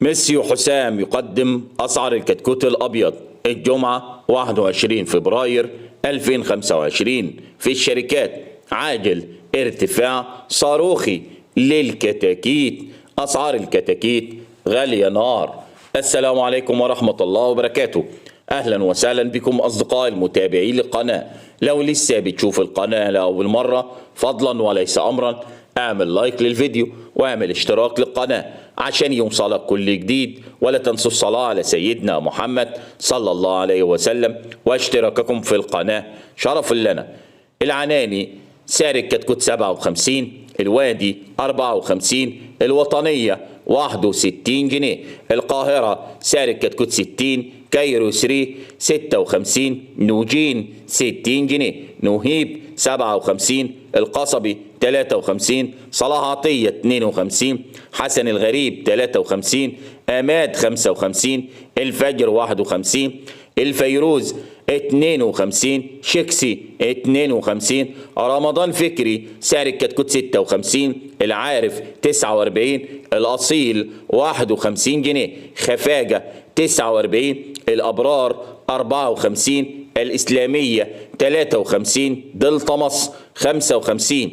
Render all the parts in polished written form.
ميسيو حسام يقدم أسعار الكتكوت الأبيض الجمعة 21 فبراير 2025 في الشركات. عاجل ارتفاع صاروخي للكتاكيت، أسعار الكتاكيت غالية نار. السلام عليكم ورحمة الله وبركاته. أهلا وسهلا بكم أصدقائي المتابعين للقناة. لو لسه بتشوف القناة لأول مرة فضلا وليس أمرا اعمل لايك للفيديو واعمل اشتراك للقناة عشان يوصلك كل جديد، ولا تنسوا الصلاة على سيدنا محمد صلى الله عليه وسلم واشتراككم في القناة شرف لنا. العناني سعر الكتكوت 57، الوادي 54، الوطنية 61 جنيه، القاهرة سعر الكتكوت 60، كايرو 3 56، نوجين 60 جنيه، نوهيب 57، القصبي 53، صلاح عطية 52، حسن الغريب 53، أماد 55، الفجر 51، الفيروز 52، شيكسي 52، رمضان فكري سعر الكتكوت 56، العارف 49، الأصيل 51 جنيه، خفاجة 49، الأبرار 54، الإسلامية 53، دلتا مصر 55،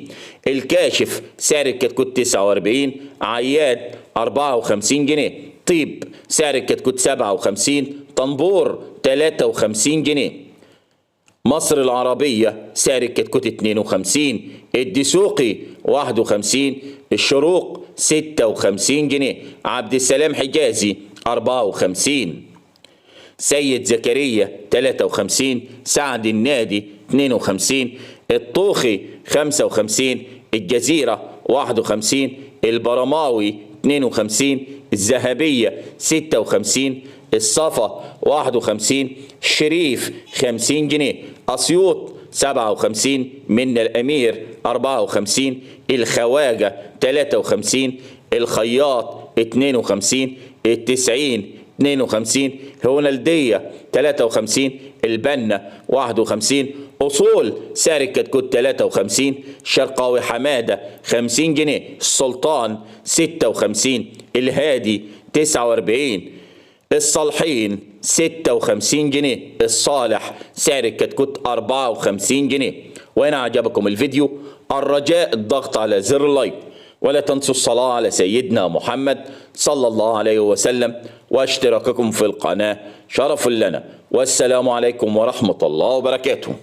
الكاشف سعر الكتكوت 49، عياد 54 جنيه، طيب سعر الكتكوت 57، طنبور 53 جنيه، مصر العربية سعر الكتكوت 52، الدسوقي 51، الشروق 56 جنيه، عبد السلام حجازي 54، سيد زكريا 53، سعد النادي 52، الطوخي 55، الجزيرة 51، البرماوي 52، الذهبية 56، الصفا 51، شريف 50 جنيه، أسيوط 57، من الأمير 54، الخواجة 53، الخياط 52، التسعين 52، هونالدية 53، البنا 51، أصول سعر الكتكوت 53، شرقاوي حمادة 50 جنيه، السلطان 56، الهادي 49، الصالحين 56 جنيه، الصالح سعر الكتكوت 54 جنيه. وإن عجبكم الفيديو الرجاء الضغط على زر اللايك، ولا تنسوا الصلاة على سيدنا محمد صلى الله عليه وسلم واشتراككم في القناة شرف لنا. والسلام عليكم ورحمة الله وبركاته.